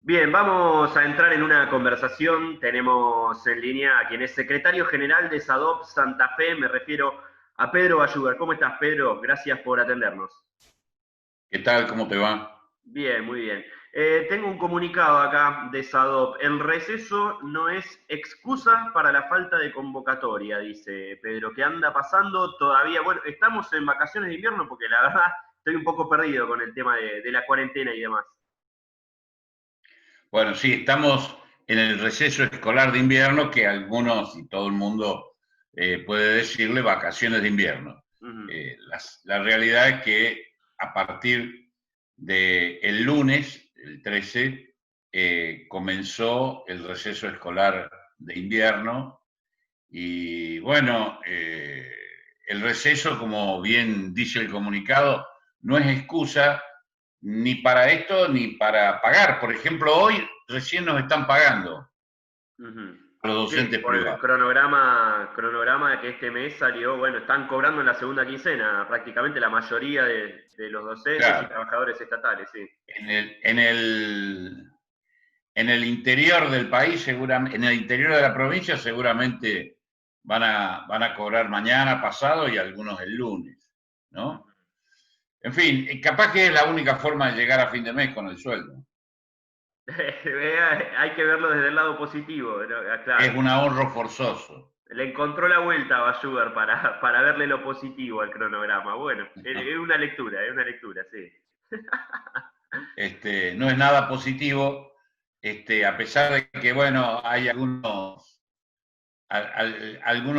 Bien, vamos a entrar en una conversación. Tenemos en línea a quien es secretario general de SADOP Santa Fe. Me refiero a Pedro Bayugar. ¿Cómo estás, Pedro? Gracias por atendernos. ¿Qué tal? ¿Cómo te va? Bien, muy bien. Tengo un comunicado acá de SADOP. El receso no es excusa para la falta de convocatoria, dice Pedro. ¿Qué anda pasando todavía? Bueno, estamos en vacaciones de invierno porque la verdad estoy un poco perdido con el tema de la cuarentena y demás. Bueno, sí, estamos en el receso escolar de invierno que algunos y todo el mundo puede decirle vacaciones de invierno. Ujú. La realidad es que a partir del lunes, el 13, comenzó el receso escolar de invierno y bueno, el receso, como bien dice el comunicado, no es excusa ni para esto ni para pagar. Por ejemplo, hoy recién nos están pagando Ujú. a los Sí, docentes por el privados. cronograma de que este mes salió, bueno, están cobrando en la segunda quincena prácticamente la mayoría de los docentes y Claro, trabajadores estatales, sí. en el interior del país, seguramente, en el interior de la provincia, seguramente van a cobrar mañana, pasado y algunos el lunes, ¿no? En fin, capaz que es la única forma de llegar a fin de mes con el sueldo. Hay que verlo desde el lado positivo, ¿no? Ah, Es claro. un ahorro forzoso. Le encontró la vuelta a Sugar para verle lo positivo al cronograma. Bueno, es una lectura, sí. No es nada positivo, a pesar de que, bueno, hay algunos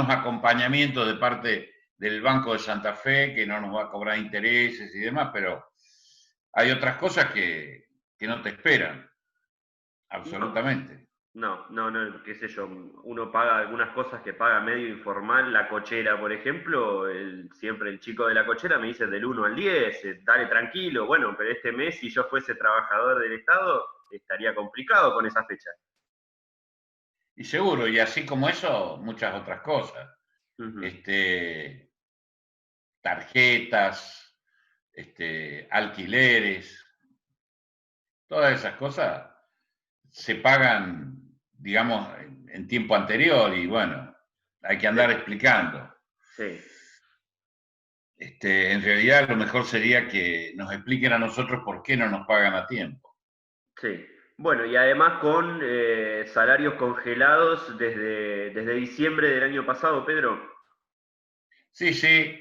acompañamientos de parte del Banco de Santa Fe que no nos va a cobrar intereses y demás, pero hay otras cosas que no te esperan, No, absolutamente. no, qué sé yo, uno paga algunas cosas que paga medio informal, la cochera, por ejemplo, siempre el chico de la cochera me dice del 1 al 10, dale tranquilo, bueno, pero este mes si yo fuese trabajador del Estado, estaría complicado con esa fecha. Y seguro, y así como eso, muchas otras cosas. Ujú. Este, Tarjetas, alquileres, todas esas cosas se pagan, digamos, en tiempo anterior y bueno, hay que Sí, andar explicando. sí, En realidad lo mejor sería que nos expliquen a nosotros por qué no nos pagan a tiempo. sí. Bueno, y además con salarios congelados desde diciembre del año pasado, Pedro. Sí, sí,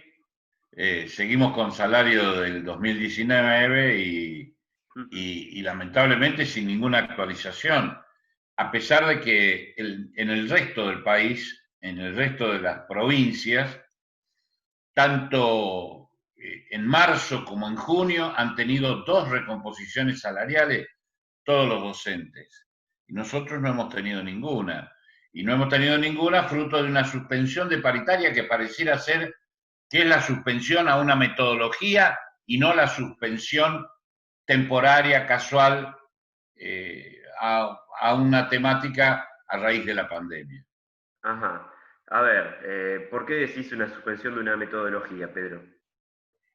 seguimos con salario del 2019 Ujú. y lamentablemente sin ninguna actualización, a pesar de que en el resto del país, en el resto de las provincias, tanto en marzo como en junio han tenido dos recomposiciones salariales todos los docentes. Y nosotros no hemos tenido ninguna. Y no hemos tenido ninguna fruto de una suspensión de paritaria que pareciera ser que es la suspensión a una metodología y no la suspensión temporaria, casual, a una temática a raíz de la pandemia. Ajá. A ver, ¿por qué decís una suspensión de una metodología, Pedro?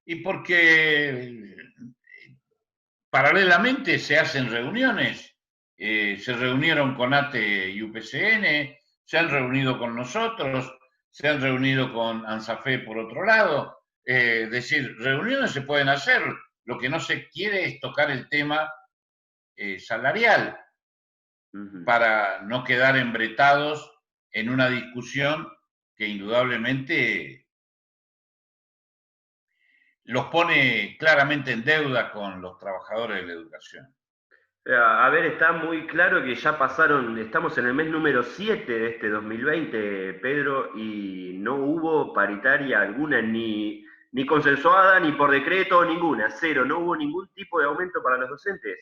Y porque paralelamente se hacen reuniones, se reunieron con ATE y UPCN, se han reunido con nosotros, se han reunido con ANSAFE por otro lado. Es decir, reuniones se pueden hacer, lo que no se quiere es tocar el tema salarial Ujú. para no quedar embretados en una discusión que indudablemente los pone claramente en deuda con los trabajadores de la educación. A ver, está muy claro que ya pasaron, estamos en el mes número 7 de este 2020, Pedro, y no hubo paritaria alguna, ni consensuada, ni por decreto, ninguna, cero, no hubo ningún tipo de aumento para los docentes.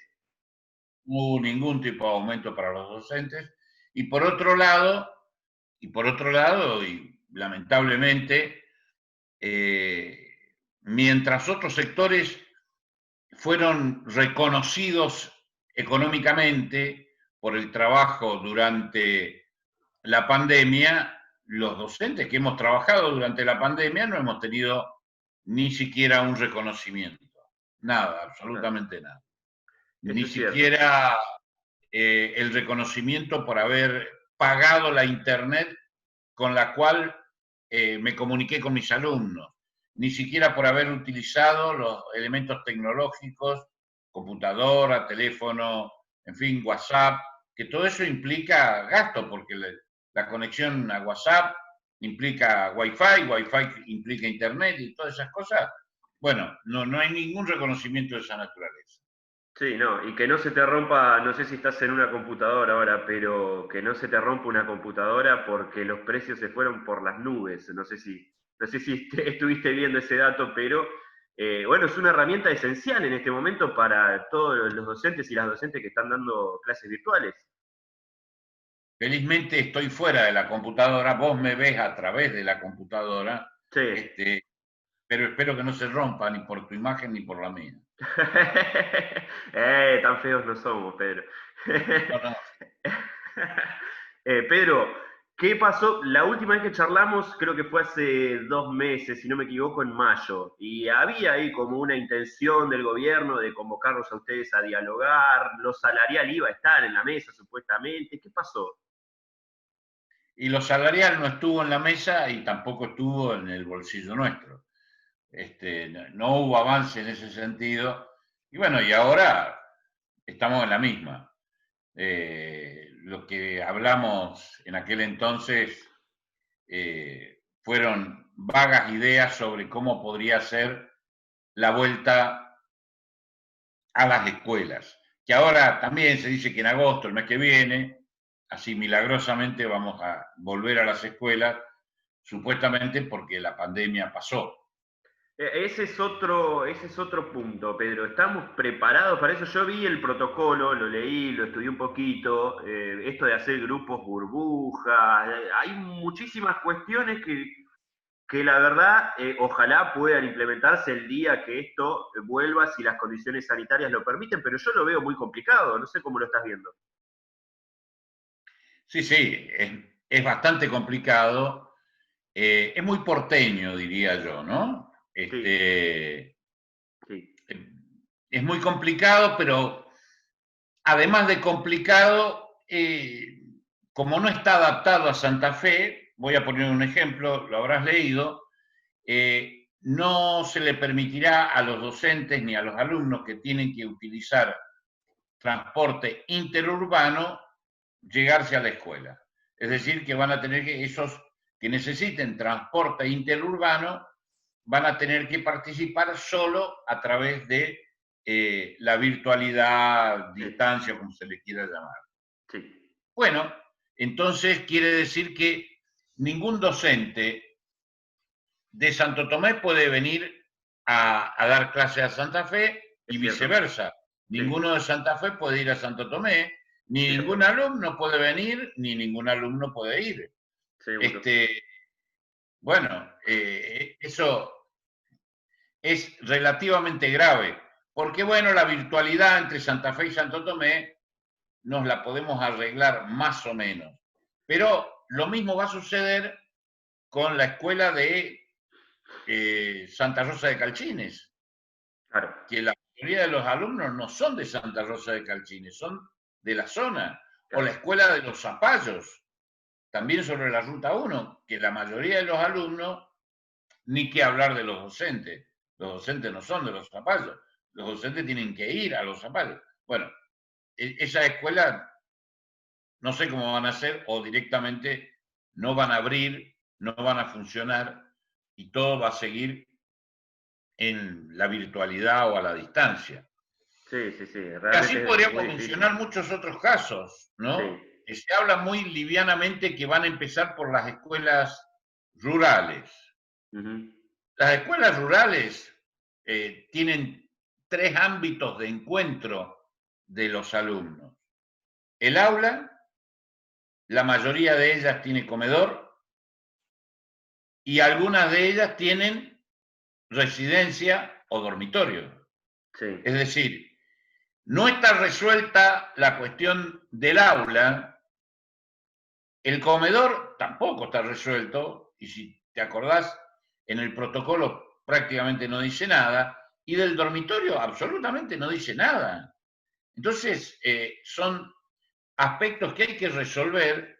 No hubo ningún tipo de aumento para los docentes. Y por otro lado, y lamentablemente, eh, mientras otros sectores fueron reconocidos económicamente por el trabajo durante la pandemia, los docentes que hemos trabajado durante la pandemia no hemos tenido ni siquiera un reconocimiento. Nada, Claro, absolutamente nada. eso Ni es cierto. siquiera el reconocimiento por haber pagado la internet con la cual me comuniqué con mis alumnos, ni siquiera por haber utilizado los elementos tecnológicos, computadora, teléfono, en fin, WhatsApp, que todo eso implica gasto, porque la conexión a WhatsApp implica Wi-Fi, Wi-Fi implica Internet y todas esas cosas. Bueno, no hay ningún reconocimiento de esa naturaleza. Sí, no, y que no se te rompa, no sé si estás en una computadora ahora, pero que no se te rompa una computadora porque los precios se fueron por las nubes. No sé si estuviste viendo ese dato, pero bueno, es una herramienta esencial en este momento para todos los docentes y las docentes que están dando clases virtuales. Felizmente estoy fuera de la computadora, vos me ves a través de la computadora, Sí. pero espero que no se rompa ni por tu imagen ni por la mía. Tan feos no somos, Pedro. No, no. Pedro, ¿qué pasó? La última vez que charlamos, creo que fue hace 2 meses, si no me equivoco, en mayo. Y había ahí como una intención del gobierno de convocarlos a ustedes a dialogar. Lo salarial iba a estar en la mesa, supuestamente. ¿Qué pasó? Y lo salarial no estuvo en la mesa y tampoco estuvo en el bolsillo nuestro. No hubo avance en ese sentido. Y bueno, y ahora estamos en la misma. Lo que hablamos en aquel entonces fueron vagas ideas sobre cómo podría ser la vuelta a las escuelas, que ahora también se dice que en agosto, el mes que viene, así milagrosamente vamos a volver a las escuelas, supuestamente porque la pandemia pasó. Ese es otro punto, Pedro. ¿Estamos preparados para eso? Yo vi el protocolo, lo leí, lo estudié un poquito, esto de hacer grupos burbujas, hay muchísimas cuestiones que la verdad ojalá puedan implementarse el día que esto vuelva, si las condiciones sanitarias lo permiten, pero yo lo veo muy complicado, no sé cómo lo estás viendo. Sí, sí, es bastante complicado, es muy porteño, diría yo, ¿no? Sí, sí, Es muy complicado, pero además de complicado, como no está adaptado a Santa Fe, voy a poner un ejemplo, lo habrás leído, no se le permitirá a los docentes ni a los alumnos que tienen que utilizar transporte interurbano llegarse a la escuela. Es decir, que van a tener que, esos que necesiten transporte interurbano, van a tener que participar solo a través de la virtualidad, sí, distancia, como se le quiera llamar. sí, Bueno, entonces quiere decir que ningún docente de Santo Tomé puede venir a dar clase a Santa Fe y es cierto, viceversa. sí, Ninguno de Santa Fe puede ir a Santo Tomé, ni ningún cierto, alumno puede venir, ni ningún alumno puede ir. seguro. Este, bueno, eso es relativamente grave, porque bueno, la virtualidad entre Santa Fe y Santo Tomé nos la podemos arreglar más o menos. Pero lo mismo va a suceder con la escuela de Santa Rosa de Calchines, Claro, que la mayoría de los alumnos no son de Santa Rosa de Calchines, son de la zona. O la claro, escuela de los Zapallos, también sobre la Ruta 1, que la mayoría de los alumnos, ni que hablar de los docentes no son de los Zapallos, los docentes tienen que ir a los Zapallos. Bueno, esa escuela no sé cómo van a hacer o directamente no van a abrir, no van a funcionar y todo va a seguir en la virtualidad o a la distancia. sí, sí, sí, Y así realmente es muy podríamos mencionar difícil. muchos otros casos, Sí, ¿no? Se habla muy livianamente que van a empezar por las escuelas rurales. ujú, Las escuelas rurales tienen tres ámbitos de encuentro de los alumnos. El aula, la mayoría de ellas tiene comedor y algunas de ellas tienen residencia o dormitorio. sí, Es decir, no está resuelta la cuestión del aula, el comedor tampoco está resuelto, y si te acordás, en el protocolo prácticamente no dice nada, y del dormitorio absolutamente no dice nada. Entonces, son aspectos que hay que resolver,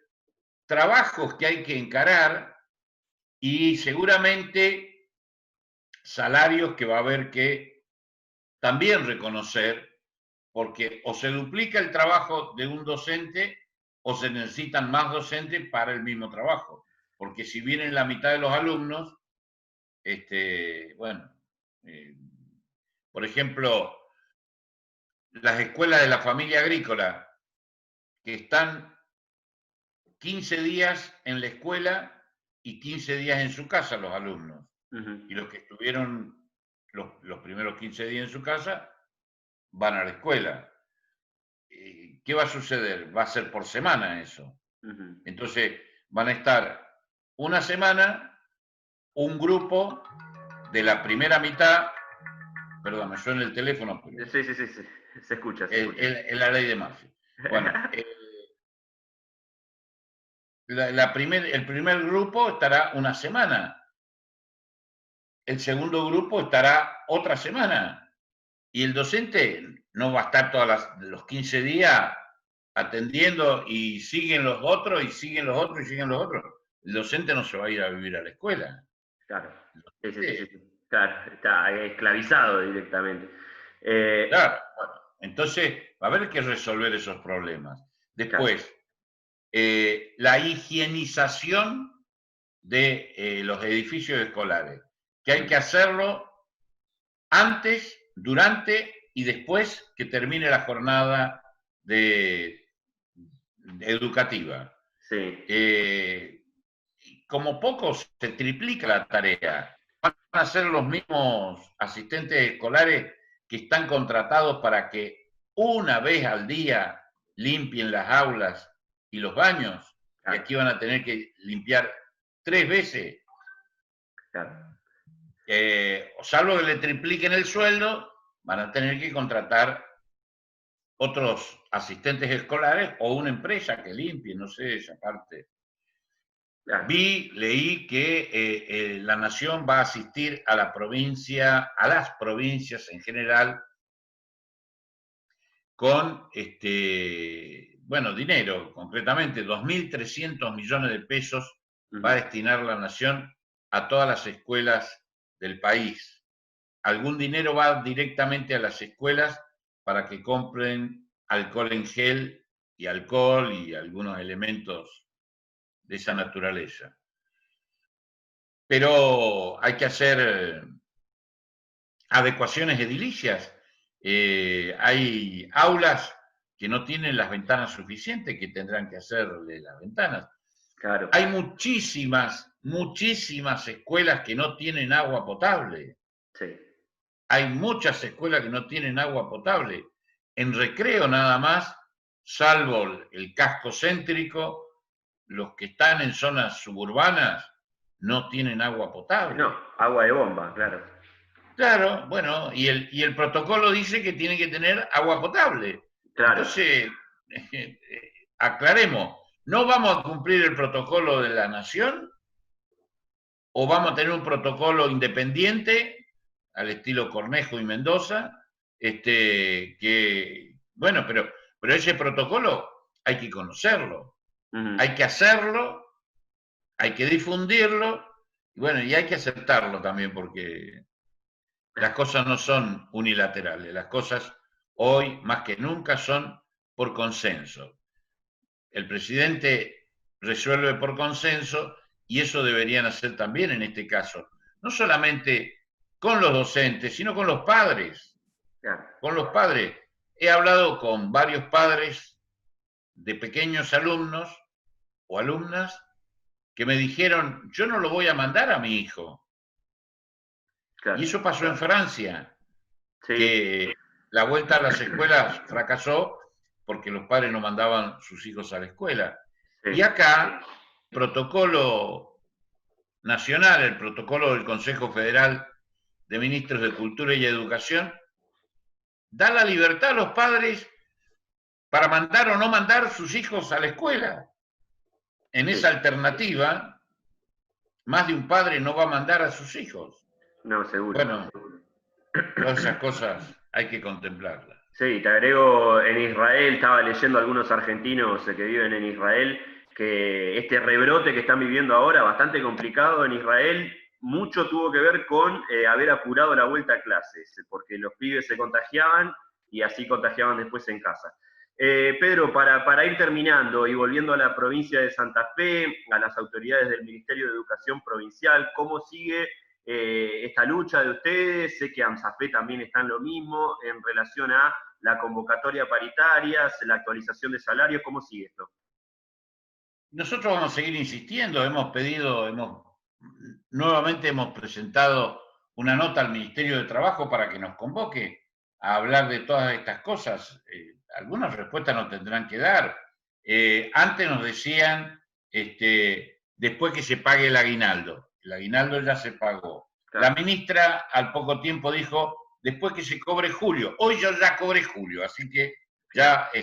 trabajos que hay que encarar y seguramente salarios que va a haber que también reconocer, porque o se duplica el trabajo de un docente o se necesitan más docentes para el mismo trabajo. Porque si vienen la mitad de los alumnos, bueno, eh, por ejemplo, las escuelas de la familia agrícola, que están 15 días en la escuela y 15 días en su casa los alumnos. Y los que estuvieron los primeros 15 días en su casa van a la escuela. ¿Qué va a suceder? Va a ser por semana eso. Entonces van a estar una semana, un grupo de la primera mitad, perdón, me suena el teléfono, pero Sí, sí, sí, sí. Se escucha, se escucha. es la ley de Murphy. Bueno, el primer grupo estará una semana, el segundo grupo estará otra semana, y el docente no va a estar todos los 15 días atendiendo y siguen los otros, y siguen los otros, y siguen los otros. El docente no se va a ir a vivir a la escuela. Claro. Sí, sí, sí, sí, sí. Claro, está esclavizado directamente. Claro, bueno, entonces va a haber que resolver esos problemas. Claro. Después, la higienización de los edificios escolares, que hay que hacerlo antes, durante y después que termine la jornada educativa. Sí. Como poco se triplica la tarea. Van a ser los mismos asistentes escolares que están contratados para que una vez al día limpien las aulas y los baños, y Claro, aquí van a tener que limpiar 3 veces, claro. salvo que le tripliquen el sueldo, van a tener que contratar otros asistentes escolares o una empresa que limpie, no sé, esa parte. Claro. Leí que la nación va a asistir a la provincia, a las provincias en general, con bueno, dinero, concretamente 2.300 millones de pesos va a destinar la nación a todas las escuelas del país. Algún dinero va directamente a las escuelas para que compren alcohol en gel y alcohol y algunos elementos de esa naturaleza. Pero hay que hacer adecuaciones edilicias. Hay aulas que no tienen las ventanas suficientes, que tendrán que hacerle las ventanas. Claro. Hay muchísimas escuelas que no tienen agua potable. Sí. Hay muchas escuelas que no tienen agua potable. En Recreo nada más, salvo el casco céntrico, los que están en zonas suburbanas no tienen agua No, potable. agua de bomba, claro. Claro, bueno, y el protocolo dice que tiene que tener agua potable. Claro. Entonces, aclaremos, ¿no vamos a cumplir el protocolo de la nación o vamos a tener un protocolo independiente al estilo Cornejo y Mendoza? Bueno, pero ese protocolo hay que conocerlo, hay que hacerlo, hay que difundirlo, y bueno, y hay que aceptarlo también porque las cosas no son unilaterales, las cosas hoy más que nunca son por consenso. El presidente resuelve por consenso y eso deberían hacer también en este caso, no solamente con los docentes, sino con los padres. Claro. Con los padres. He hablado con varios padres de pequeños alumnos o alumnas que me dijeron, yo no lo voy a mandar a mi hijo. Y Claro. eso pasó en Francia, Sí. que la vuelta a las escuelas fracasó porque los padres no mandaban sus hijos a la escuela. Sí. Y acá, el protocolo nacional, el protocolo del Consejo Federal de Ministros de Cultura y Educación, da la libertad a los padres para mandar o no mandar sus hijos a la escuela. En Sí. esa alternativa, más de un padre no va a mandar a sus hijos. No, seguro, Bueno, seguro. todas esas cosas hay que contemplarlas. Sí, te agrego, en Israel, estaba leyendo algunos argentinos que viven en Israel, que este rebrote que están viviendo ahora, bastante complicado en Israel, mucho tuvo que ver con haber apurado la vuelta a clases, porque los pibes se contagiaban y así contagiaban después en casa. Pedro, para ir terminando y volviendo a la provincia de Santa Fe, a las autoridades del Ministerio de Educación Provincial, ¿cómo sigue esta lucha de ustedes? Sé que AMSAFE también está en lo mismo en relación a la convocatoria paritaria, la actualización de salarios, ¿cómo sigue esto? Nosotros vamos a seguir insistiendo, nuevamente hemos presentado una nota al Ministerio de Trabajo para que nos convoque a hablar de todas estas cosas. Algunas respuestas nos tendrán que dar. Antes nos decían, después que se pague el aguinaldo ya se pagó. La Claro. ministra al poco tiempo dijo, después que se cobre julio. Hoy yo ya cobré julio, así que Claro, ya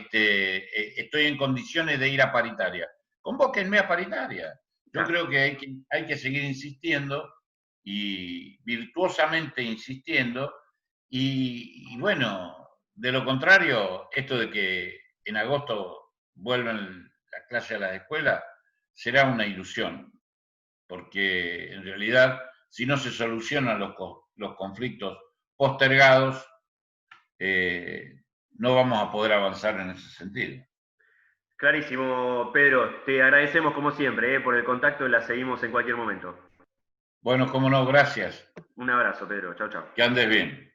estoy en condiciones de ir a paritaria. Convóquenme a paritaria. Yo claro. creo que hay que seguir insistiendo y virtuosamente insistiendo. Y bueno, de lo contrario, esto de que en agosto vuelvan las clases a las escuelas será una ilusión, porque en realidad, si no se solucionan los conflictos postergados, no vamos a poder avanzar en ese sentido. Clarísimo, Pedro. Te agradecemos como siempre por el contacto y la seguimos en cualquier momento. Bueno, cómo no, gracias. Un abrazo, Pedro. Chau, chau. Que andes bien.